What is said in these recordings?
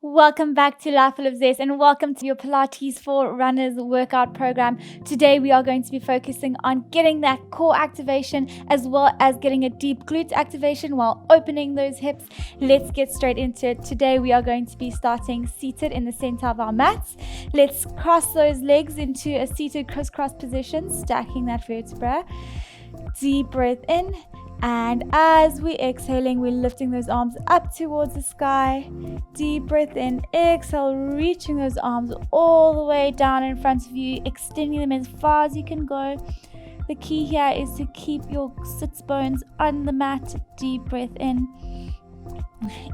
Welcome back to Life Full of Zest and welcome to your Pilates for Runners workout program. Today we are going to be focusing on getting that core activation as well as getting a deep glute activation while opening those hips. Let's get straight into it. Today we are going to be starting seated in the center of our mats. Let's cross those legs into a seated crisscross position, stacking that vertebra. Deep breath in. And as we're exhaling, we're lifting those arms up towards the sky. Deep breath in, exhale, reaching those arms all the way down in front of you, extending them as far as you can go. The key here is to keep your sits bones on the mat. Deep breath in.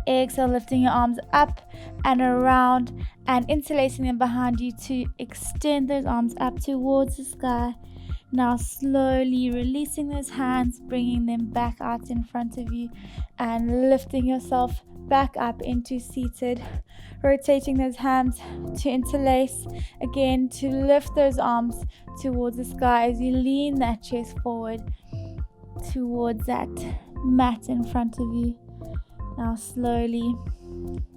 Exhale, lifting your arms up and around and interlacing them behind you to extend those arms up towards the sky. Now slowly releasing those hands, bringing them back out in front of you and lifting yourself back up into seated. Rotating those hands to interlace, again to lift those arms towards the sky as you lean that chest forward towards that mat in front of you. Now slowly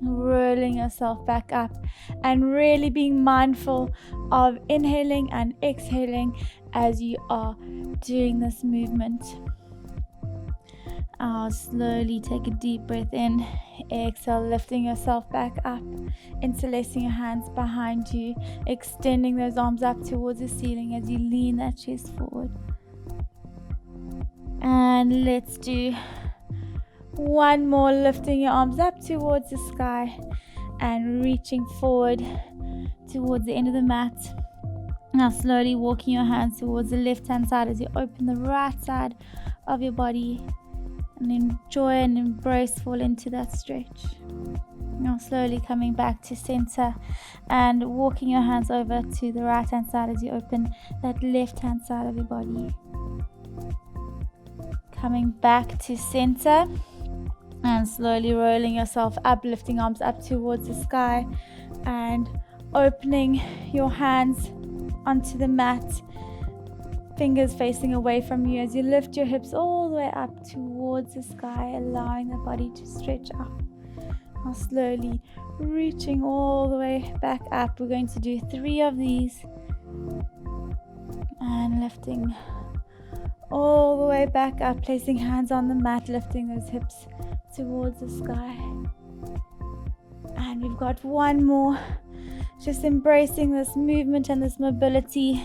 rolling yourself back up and really being mindful of inhaling and exhaling as you are doing this movement. I'll slowly take a deep breath in, exhale, lifting yourself back up, interlacing your hands behind you, extending those arms up towards the ceiling as you lean that chest forward. And let's do one more, lifting your arms up towards the sky and reaching forward towards the end of the mat. Now slowly walking your hands towards the left hand side as you open the right side of your body and enjoy and embrace, fall into that stretch. Now slowly coming back to center and walking your hands over to the right hand side as you open that left hand side of your body. Coming back to center and slowly rolling yourself up, lifting arms up towards the sky and opening your hands onto the mat, fingers facing away from you as you lift your hips all the way up towards the sky, allowing the body to stretch out. Now slowly reaching all the way back up. We're going to do 3 of these and lifting all the way back up, placing hands on the mat, lifting those hips towards the sky. And we've got one more, just embracing this movement and this mobility,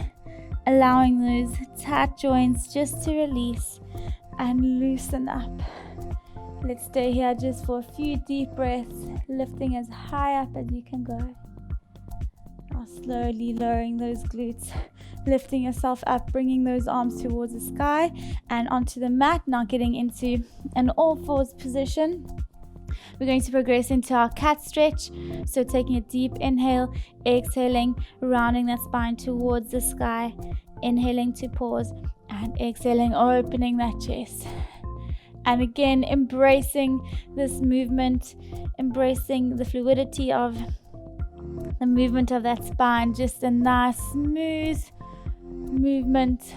allowing those tight joints just to release and loosen up. Let's stay here just for a few deep breaths, lifting as high up as you can go. Now slowly lowering those glutes, lifting yourself up, bringing those arms towards the sky and onto the mat. Now getting into an all fours position. We're going to progress into our cat stretch. So taking a deep inhale, exhaling, rounding that spine towards the sky, inhaling to pause and exhaling, opening that chest. And again, embracing this movement, embracing the fluidity of the movement of that spine, just a nice smooth movement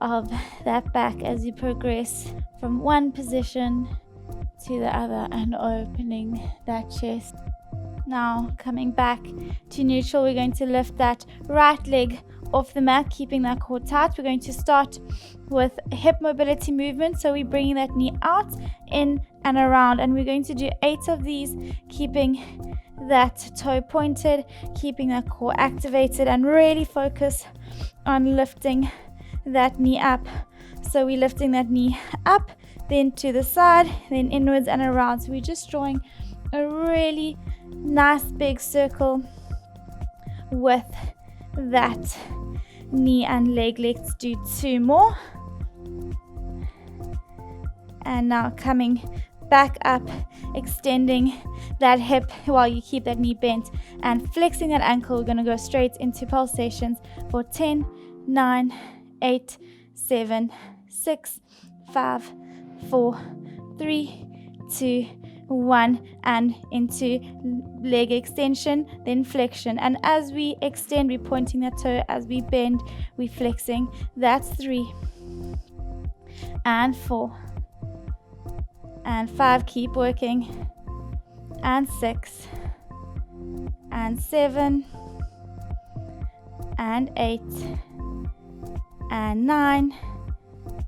of that back as you progress from one position to the other and opening that chest. Now coming back to neutral, we're going to lift that right leg off the mat, keeping that core tight. We're going to start with hip mobility movement, so we're bringing that knee out, in and around, and we're going to do 8 of these, keeping that toe pointed, keeping that core activated, and really focus on lifting that knee up. So we're lifting that knee up, then to the side, then inwards and around. So we're just drawing a really nice big circle with that knee and leg. Let's do 2 more. And now coming back up, extending that hip while you keep that knee bent and flexing that ankle. We're going to go straight into pulsations for 10, 9, 8, 7, 6, 5, 4, 3, 2, 1, and into leg extension, then flexion. And as we extend, we're pointing that toe. As we bend, we're flexing. That's 3 and 4 and 5. Keep working. and 6 and 7 and 8 and 9.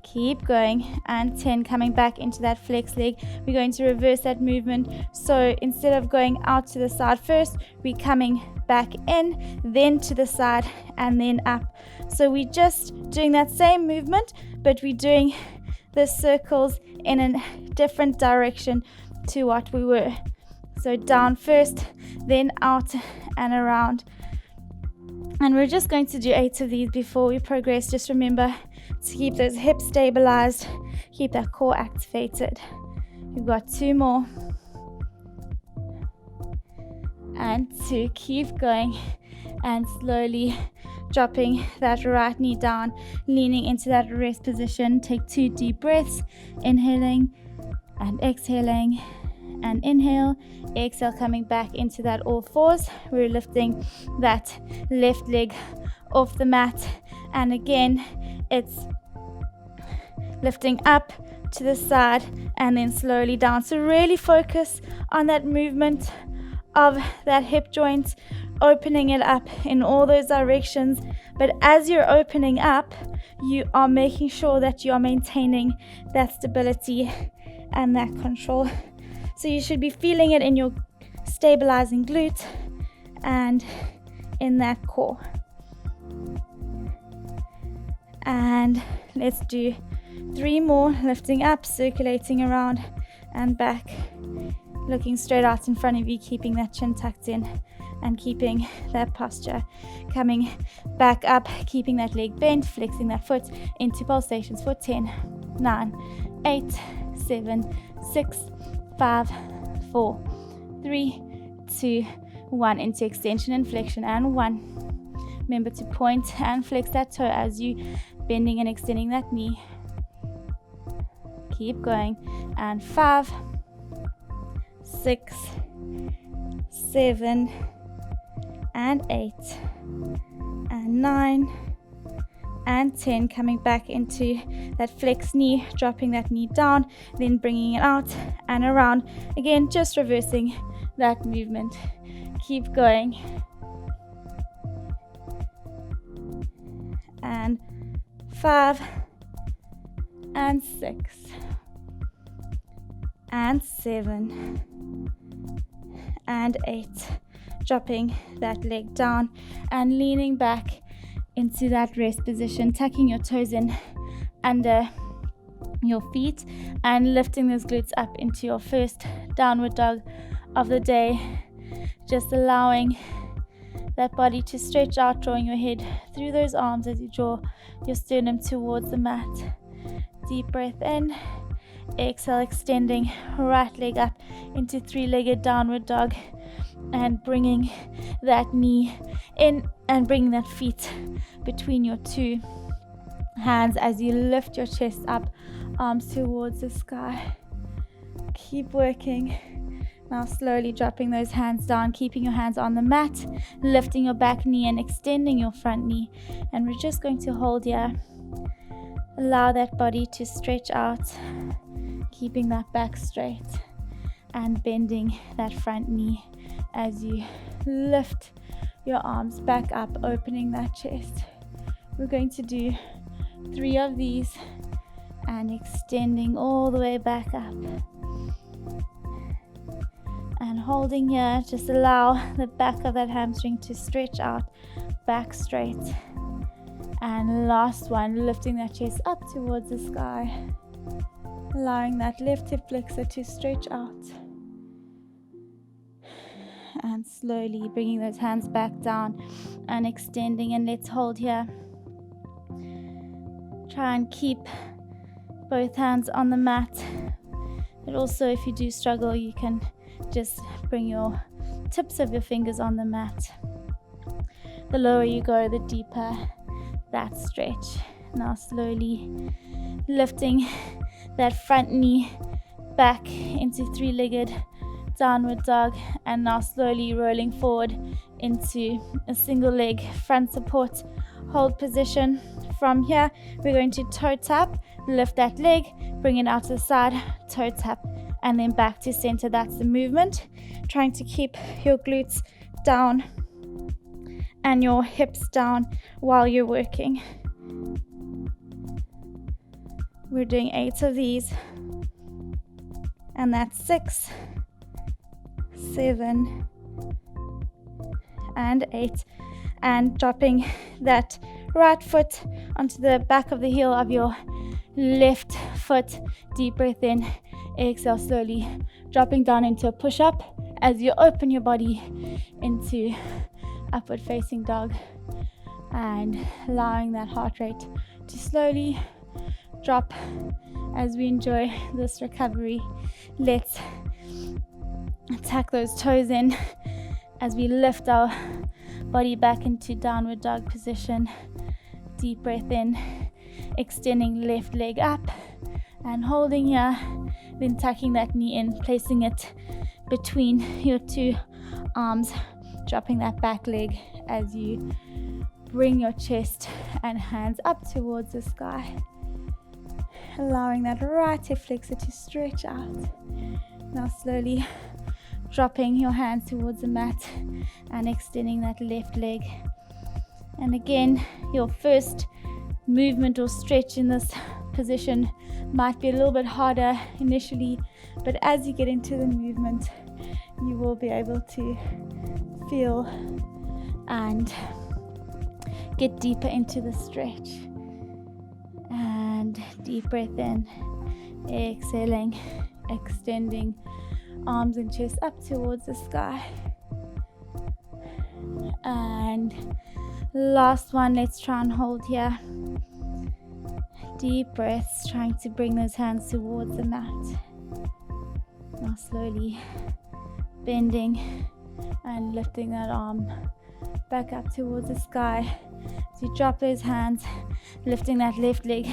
Keep going, and 10. Coming back into that flex leg. We're going to reverse that movement. So instead of going out to the side first, we're coming back in, then to the side, and then up. So we're just doing that same movement, but we're doing the circles in a different direction to what we were. So down first, then out and around. And we're just going to do 8 of these before we progress. Just remember to keep those hips stabilized, keep that core activated. We've got 2 more. And 2. Keep going, and slowly dropping that right knee down, leaning into that rest position. Take 2 deep breaths, inhaling and exhaling, and inhale, exhale, coming back into that all fours. We're lifting that left leg off the mat, and again it's lifting up to the side and then slowly down. So really focus on that movement of that hip joint, opening it up in all those directions. But as you're opening up, you are making sure that you are maintaining that stability and that control. So you should be feeling it in your stabilizing glute and in that core. And let's do 3 more, lifting up, circulating around and back, looking straight out in front of you, keeping that chin tucked in and keeping that posture. Coming back up, keeping that leg bent, flexing that foot into pulsations for 10, 9, 8, 7, 6, 5, 4, 3, 2, 1. Into extension and flexion, and 1. Remember to point and flex that toe as you bending and extending that knee. Keep going, and 5, 6, 7, and 8, and 9, and 10. Coming back into that flex knee, dropping that knee down, then bringing it out and around. Again, just reversing that movement. Keep going. And 5, and 6, and 7, and 8. Dropping that leg down and leaning back into that rest position, tucking your toes in under your feet and lifting those glutes up into your first downward dog of the day. Just allowing that body to stretch out, drawing your head through those arms as you draw your sternum towards the mat. Deep breath in, exhale, extending right leg up into 3-legged downward dog, and bringing that knee in and bringing that feet between your 2 hands as you lift your chest up, arms towards the sky. Keep working. Now slowly dropping those hands down, keeping your hands on the mat, lifting your back knee and extending your front knee. And we're just going to hold here. Allow that body to stretch out, keeping that back straight and bending that front knee as you lift your arms back up, opening that chest. We're going to do 3 of these and extending all the way back up. And holding here, just allow the back of that hamstring to stretch out, back straight. And last one, lifting that chest up towards the sky, allowing that left hip flexor to stretch out. And slowly bringing those hands back down and extending, and let's hold here. Try and keep both hands on the mat, but also if you do struggle, you can just bring your tips of your fingers on the mat. The lower you go, the deeper that stretch. Now slowly lifting that front knee back into 3-legged downward dog, and now slowly rolling forward into a single leg front support hold position. From here, we're going to toe tap, lift that leg, bring it out to the side, toe tap, and then back to center. That's the movement. Trying to keep your glutes down and your hips down while you're working. We're doing 8 of these, and that's 6, 7, and 8, and dropping that right foot onto the back of the heel of your left foot. Deep breath in, exhale slowly, dropping down into a push-up as you open your body into upward facing dog, and allowing that heart rate to slowly drop as we enjoy this recovery. Let's tuck those toes in as we lift our body back into downward dog position. Deep breath in, extending left leg up and holding here, then tucking that knee in, placing it between your two arms, dropping that back leg as you bring your chest and hands up towards the sky, allowing that right hip flexor to stretch out. Now slowly dropping your hands towards the mat and extending that left leg. And again, your first movement or stretch in this position might be a little bit harder initially, but as you get into the movement, you will be able to feel and get deeper into the stretch. And deep breath in, exhaling, extending arms and chest up towards the sky. And last one, let's try and hold here. Deep breaths, trying to bring those hands towards the mat. Now slowly bending and lifting that arm back up towards the sky. So you drop those hands, lifting that left leg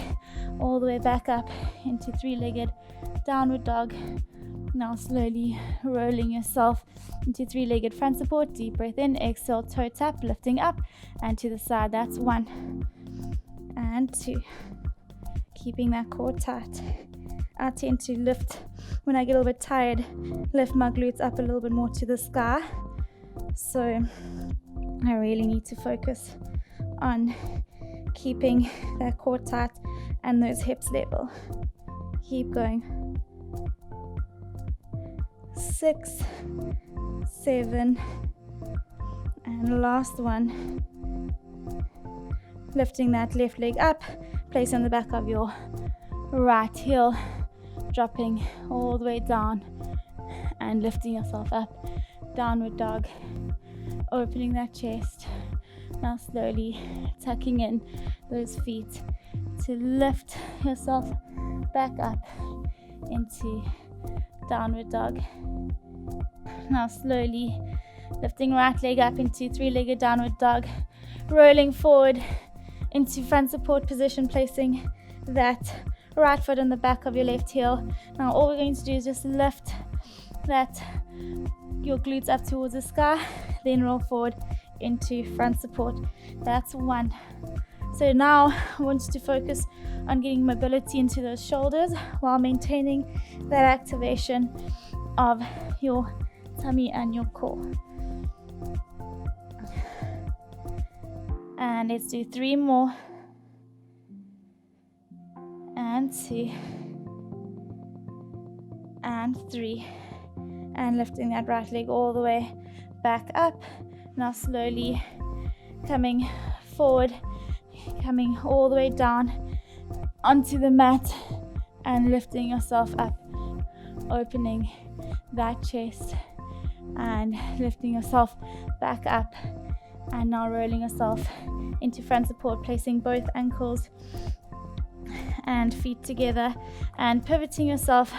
all the way back up into three-legged downward dog. Now slowly rolling yourself into three-legged front support. Deep breath in, exhale, toe tap, lifting up and to the side. That's 1 and 2. Keeping that core tight. I tend to lift when I get a little bit tired, lift my glutes up a little bit more to the sky. So I really need to focus on keeping that core tight and those hips level. Keep going. 6, 7, and last one. Lifting that left leg up, place on the back of your right heel, dropping all the way down and lifting yourself up. Downward dog, opening that chest. Now slowly tucking in those feet to lift yourself back up into downward dog. Now slowly lifting right leg up into three-legged downward dog, rolling forward into front support position, placing that right foot on the back of your left heel. Now all we're going to do is just lift your glutes up towards the sky, then roll forward into front support. That's 1. So now I want you to focus on getting mobility into those shoulders while maintaining that activation of your tummy and your core. And let's do 3 more. And 2. And 3. And lifting that right leg all the way back up. Now slowly coming forward, coming all the way down onto the mat and lifting yourself up, opening that chest and lifting yourself back up. And now rolling yourself into front support, placing both ankles and feet together and pivoting yourself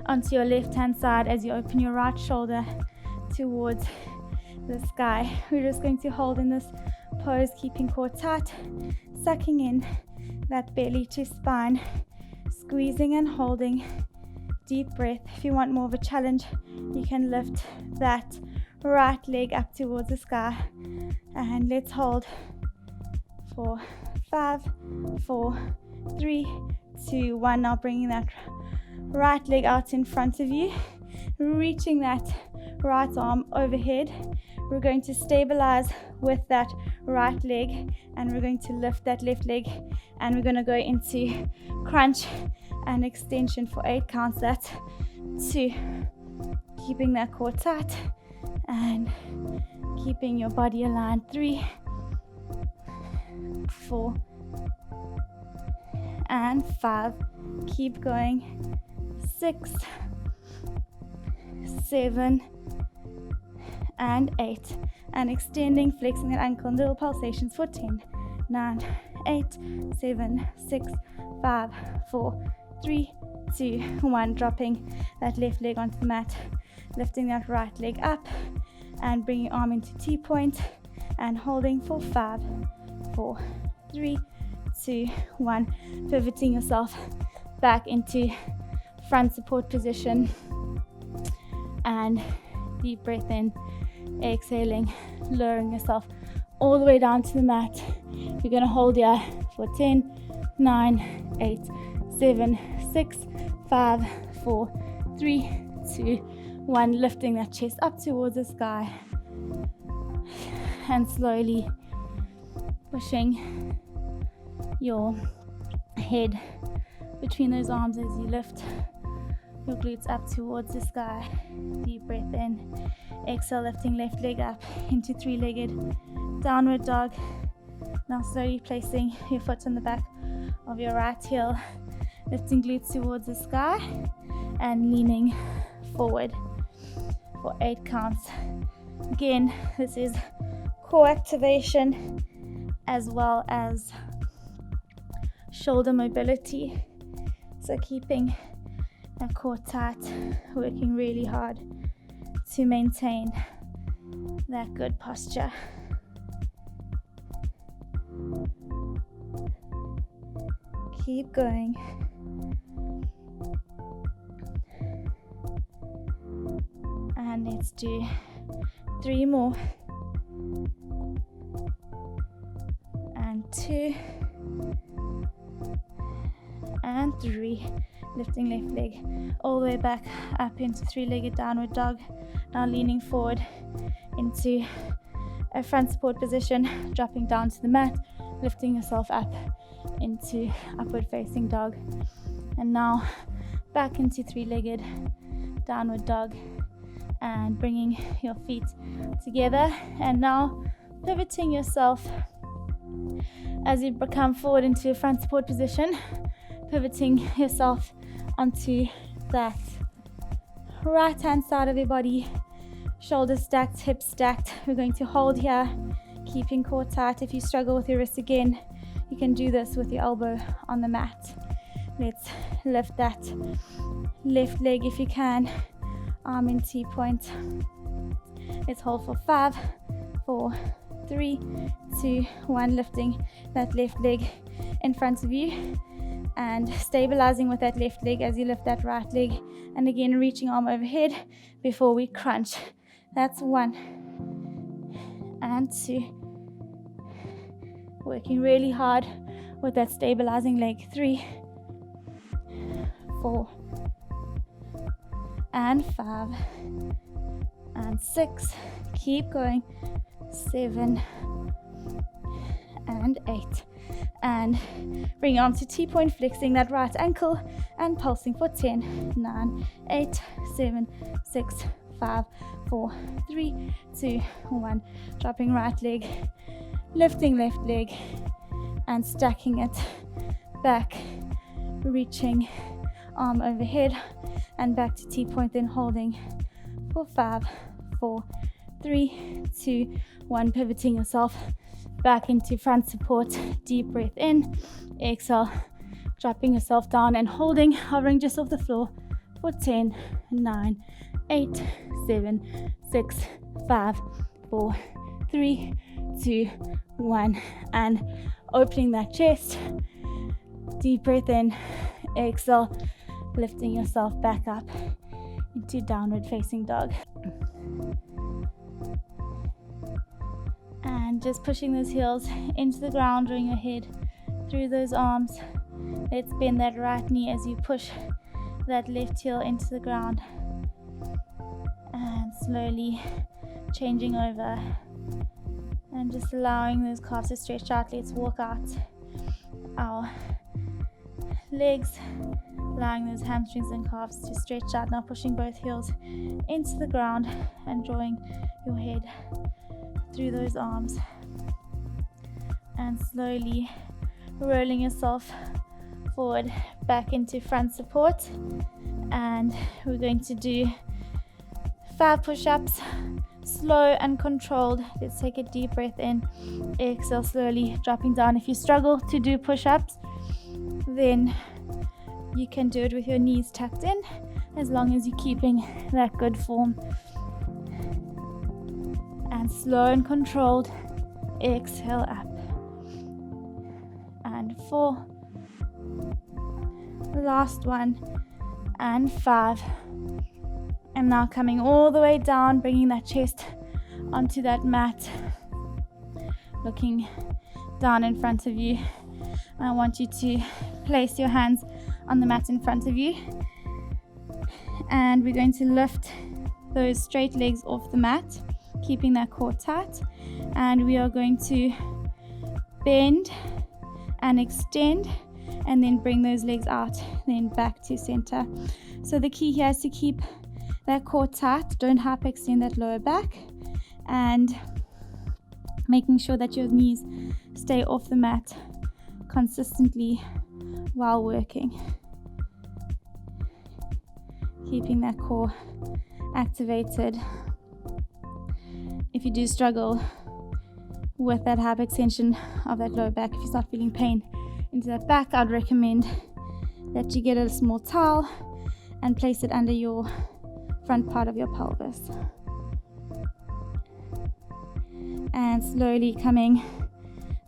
onto your left hand side as you open your right shoulder towards the sky. We're just going to hold in this pose, keeping core tight, sucking in that belly to spine, squeezing and holding. Deep breath. If you want more of a challenge, you can lift that right leg up towards the sky. And let's hold for 5, 4, 3, 2, 1. Now bringing that right leg out in front of you, reaching that right arm overhead. We're going to stabilize with that right leg, and we're going to lift that left leg, and we're going to go into crunch and extension for 8 counts. That's 2, keeping that core tight and keeping your body aligned. 3, 4, and 5. Keep going. 6, 7, and 8. And extending, flexing that ankle, and little pulsations for 10, 9, 8, 7, 6, 5, 4, 3, 2, 1. Dropping that left leg onto the mat, lifting that right leg up, and bringing your arm into T-point, and holding for 5, 4, 3, 2, 1. Pivoting yourself back into front support position, and deep breath in, exhaling, lowering yourself all the way down to the mat. You're going to hold here for 10, 9, 8, 7, 6, 5, 4, 3, 2, 1. Lifting that chest up towards the sky, and slowly pushing your head between those arms as you lift your glutes up towards the sky. Deep breath in, exhale, lifting left leg up into 3-legged downward dog. Now slowly placing your foot on the back of your right heel, lifting glutes towards the sky, and leaning forward for 8 counts. Again, this is core activation as well as shoulder mobility. So keeping that core tight, working really hard to maintain that good posture. Keep going. And let's do 3 more. And 2. And 3. Lifting left leg all the way back up into 3-legged downward dog. Now leaning forward into a front support position, dropping down to the mat, lifting yourself up into upward facing dog. And now back into 3-legged downward dog, and bringing your feet together. And now pivoting yourself as you come forward into a front support position, pivoting yourself onto that right hand side of your body, shoulders stacked, hips stacked. We're going to hold here, keeping core tight. If you struggle with your wrists again, you can do this with your elbow on the mat. Let's lift that left leg if you can, arm in T-point. Let's hold for 5, 4, 3, 2, 1. Lifting that left leg in front of you, and stabilizing with that left leg as you lift that right leg, and again reaching arm overhead before we crunch. That's 1 and 2. Working really hard with that stabilizing leg. 3, 4 and 5 and 6. Keep going. 7 and 8. And bring your arms to T-point, flexing that right ankle and pulsing for 10, 9, 8, 7, 6, 5, 4, 3, 2, 1. Dropping right leg, lifting left leg, and stacking it back, reaching arm overhead and back to T-point, then holding for 5, 4, 3, 2, 1. Pivoting yourself back into front support. Deep breath in, exhale, dropping yourself down and holding, hovering just off the floor for 10, 9, 8, 7, 6, 5, 4, 3, 2, 1. And opening that chest. Deep breath in, exhale, lifting yourself back up into downward facing dog. And just pushing those heels into the ground, drawing your head through those arms. Let's bend that right knee as you push that left heel into the ground and slowly changing over and just allowing those calves to stretch out. Let's walk out our legs, allowing those hamstrings and calves to stretch out. Now pushing both heels into the ground and drawing your head through those arms and slowly rolling yourself forward back into front support. And we're going to do 5 push-ups, slow and controlled. Let's take a deep breath in, exhale, slowly dropping down. If you struggle to do push-ups, then you can do it with your knees tucked in, as long as you're keeping that good form. And slow and controlled, exhale up. And 4, last one, and 5. And now coming all the way down, bringing that chest onto that mat, looking down in front of you. I want you to place your hands on the mat in front of you, and we're going to lift those straight legs off the mat, keeping that core tight, and we are going to bend and extend and then bring those legs out, then back to center. So the key here is to keep that core tight, don't hyperextend that lower back, and making sure that your knees stay off the mat consistently while working. Keeping that core activated. If you do struggle with that hyperextension of that lower back, if you start feeling pain into that back, I'd recommend that you get a small towel and place it under your front part of your pelvis. And slowly coming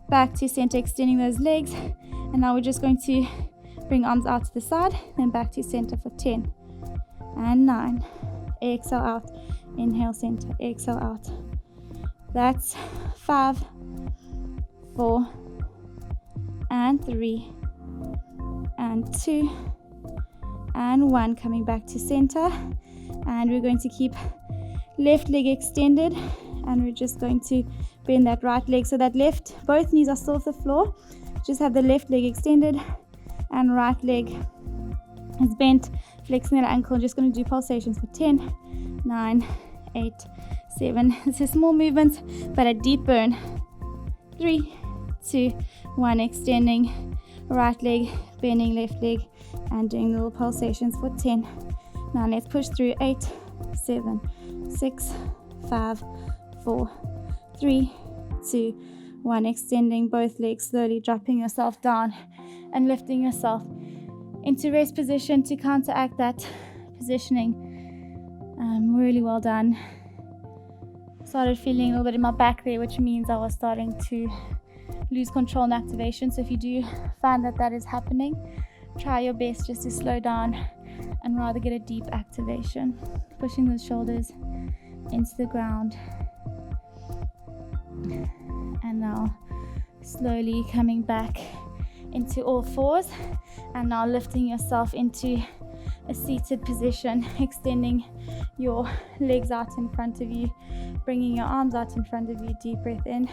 back to center, extending those legs. And now we're just going to bring arms out to the side, then back to center for 10 and 9. Exhale out, inhale center, exhale out. That's 5, 4, and 3, and 2, and 1. Coming back to center, and we're going to keep left leg extended, and we're just going to bend that right leg so that both knees are still off the floor. Just have the left leg extended and right leg is bent, flexing that ankle. Just going to do pulsations for 10, 9, 8, 7. This is small movements, but a deep burn. 3, 2, 1. Extending right leg, bending left leg, and doing little pulsations for 10. Now let's push through. 8, 7, 6, 5, 4, 3, 2, 1. Extending both legs, slowly dropping yourself down and lifting yourself into rest position to counteract that positioning. Really well done. Started feeling a little bit in my back there, which means I was starting to lose control and activation. So if you do find that is happening, try your best just to slow down and rather get a deep activation. Pushing those shoulders into the ground. And now slowly coming back into all fours, and now lifting yourself into a seated position, extending your legs out in front of you, bringing your arms out in front of you. Deep breath in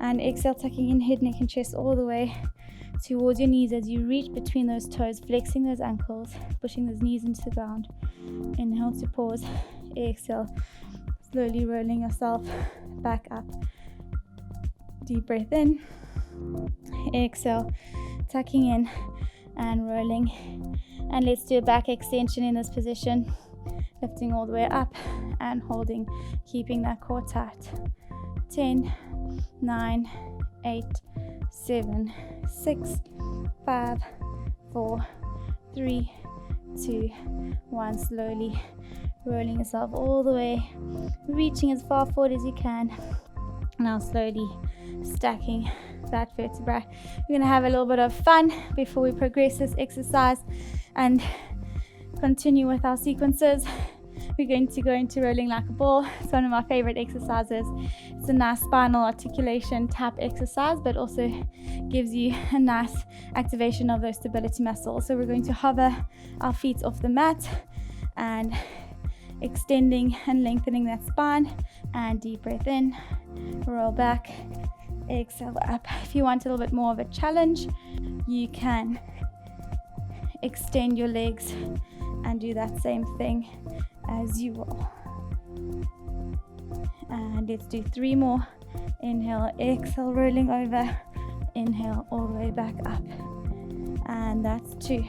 and exhale, tucking in head, neck and chest all the way towards your knees as you reach between those toes, flexing those ankles, pushing those knees into the ground. Inhale to pause, exhale, slowly rolling yourself back up. Deep breath in, exhale, tucking in and rolling. And let's do a back extension in this position, lifting all the way up and holding, keeping that core tight. 10, 9, 8, 7, 6, 5, 4, 3, 2, 1. Slowly rolling yourself all the way, reaching as far forward as you can. Now slowly stacking that vertebra. We're going to have a little bit of fun before we progress this exercise and continue with our sequences. we're going to go into rolling like a ball. It's one of my favorite exercises. It's a nice spinal articulation tap exercise, but also gives you a nice activation of those stability muscles. So we're going to hover our feet off the mat and extending and lengthening that spine, and deep breath in, roll back, exhale up. If you want a little bit more of a challenge, you can extend your legs and do that same thing as you roll. And let's do 3 more. Inhale, exhale, rolling over, inhale all the way back up, and that's 2.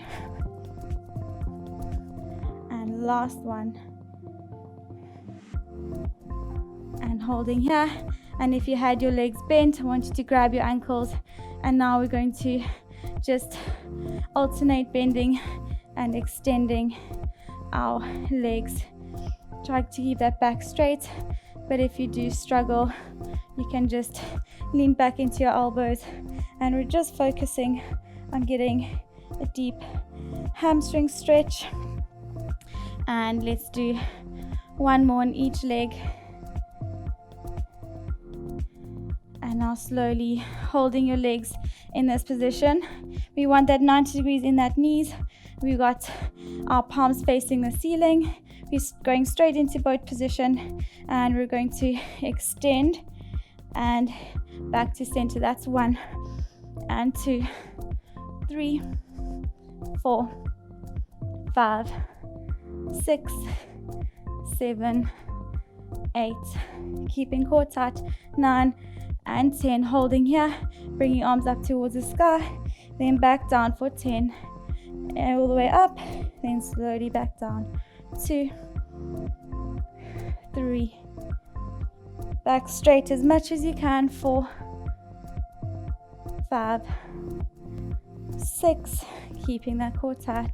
And last one, and holding here. And if you had your legs bent, I want you to grab your ankles, and now we're going to just alternate bending and extending our legs. Try to keep that back straight, but if you do struggle, you can just lean back into your elbows, and we're just focusing on getting a deep hamstring stretch. And let's do 1 more on each leg. And now slowly holding your legs in this position. We want that 90 degrees in that knees. We've got our palms facing the ceiling. We're going straight into boat position, and we're going to extend and back to center. That's 1 and 2, 3, 4, 5, 6, 7, 8. Keeping core tight. 9 and 10. Holding here, bringing arms up towards the sky, then back down for 10, and all the way up, then slowly back down. 2, 3, back straight as much as you can. 4, 5, 6, keeping that core tight.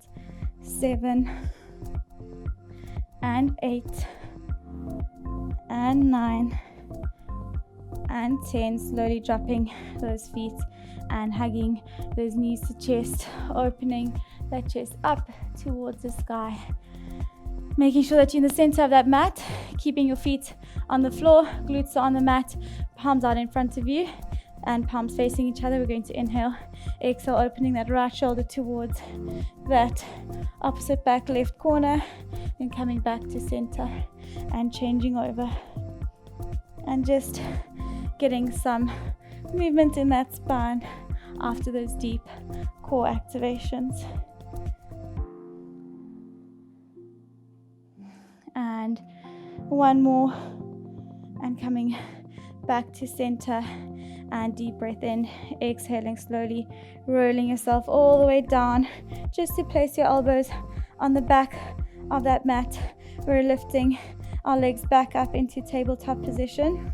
7 and 8 and 9 and 10. Slowly dropping those feet and hugging those knees to chest, opening that chest up towards the sky. Making sure that you're in the center of that mat, keeping your feet on the floor, glutes are on the mat, palms out in front of you, and palms facing each other. We're going to inhale, exhale, opening that right shoulder towards that opposite back left corner, then coming back to center and changing over, and just getting some movement in that spine after those deep core activations. And 1 more, and coming back to center, and deep breath in, exhaling slowly, rolling yourself all the way down just to place your elbows on the back of that mat. We're lifting our legs back up into tabletop position,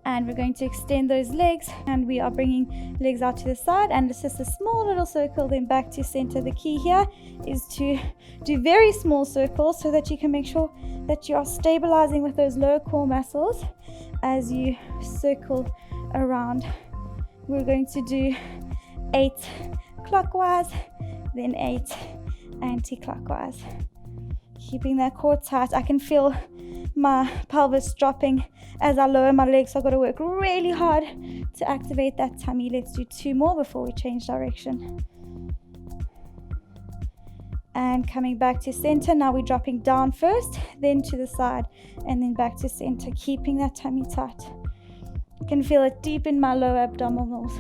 and we're going to extend those legs, and we are bringing legs out to the side, and it's just a small little circle, then back to center. The key here is to do very small circles so that you can make sure that you are stabilizing with those lower core muscles as you circle around. We're going to do 8 clockwise, then 8 anti-clockwise. Keeping that core tight. I can feel my pelvis dropping as I lower my legs, so I've got to work really hard to activate that tummy. Let's do 2 more before we change direction. And coming back to center. Now we're dropping down first, then to the side, and then back to center, keeping that tummy tight. I can feel it deep in my lower abdominals.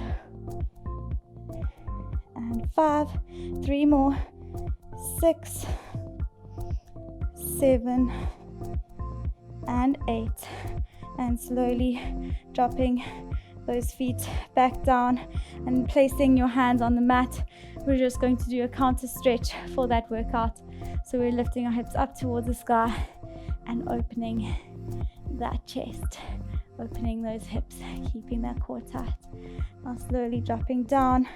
And 5, 3 more, 6, 7, and 8. And slowly dropping those feet back down and placing your hands on the mat. We're just going to do a counter stretch for that workout. So we're lifting our hips up towards the sky and opening that chest, opening those hips, keeping that core tight. Now slowly dropping down,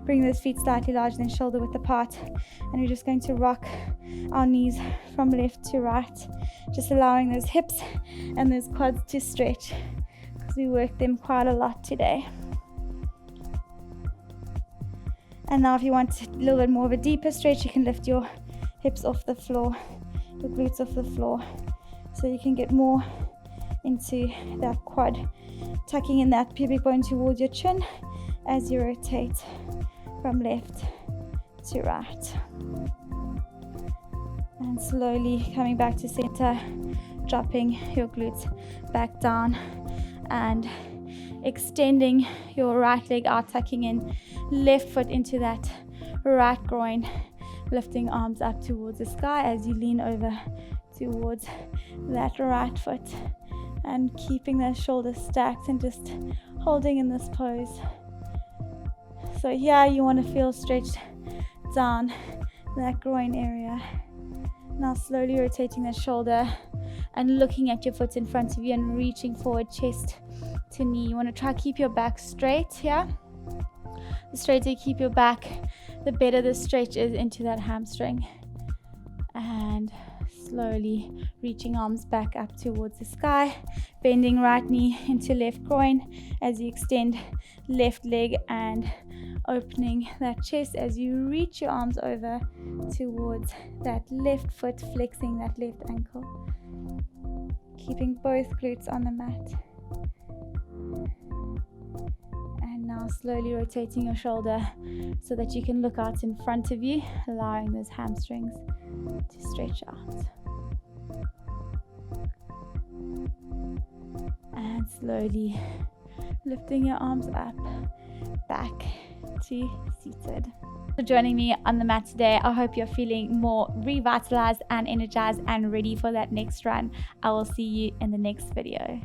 bring those feet slightly larger than shoulder width apart, and we're just going to rock our knees from left to right, just allowing those hips and those quads to stretch because we worked them quite a lot today. And now if you want a little bit more of a deeper stretch, you can lift your hips off the floor, the glutes off the floor, so you can get more into that quad, tucking in that pubic bone towards your chin as you rotate from left to right. And slowly coming back to center, dropping your glutes back down and extending your right leg out, tucking in left foot into that right groin, lifting arms up towards the sky as you lean over towards that right foot, and keeping that shoulder stacked and just holding in this pose. So here you want to feel stretched down that groin area. Now slowly rotating the shoulder and looking at your foot in front of you and reaching forward, chest to knee. You want to try to keep your back straight here. The straighter you keep your back, the better the stretch is into that hamstring. And slowly reaching arms back up towards the sky, bending right knee into left groin as you extend left leg and opening that chest as you reach your arms over towards that left foot, flexing that left ankle, keeping both glutes on the mat. And now slowly rotating your shoulder so that you can look out in front of you, allowing those hamstrings to stretch out. And slowly lifting your arms up, back to seated. For joining me on the mat today. I hope you're feeling more revitalized and energized and ready for that next run. I will see you in the next video.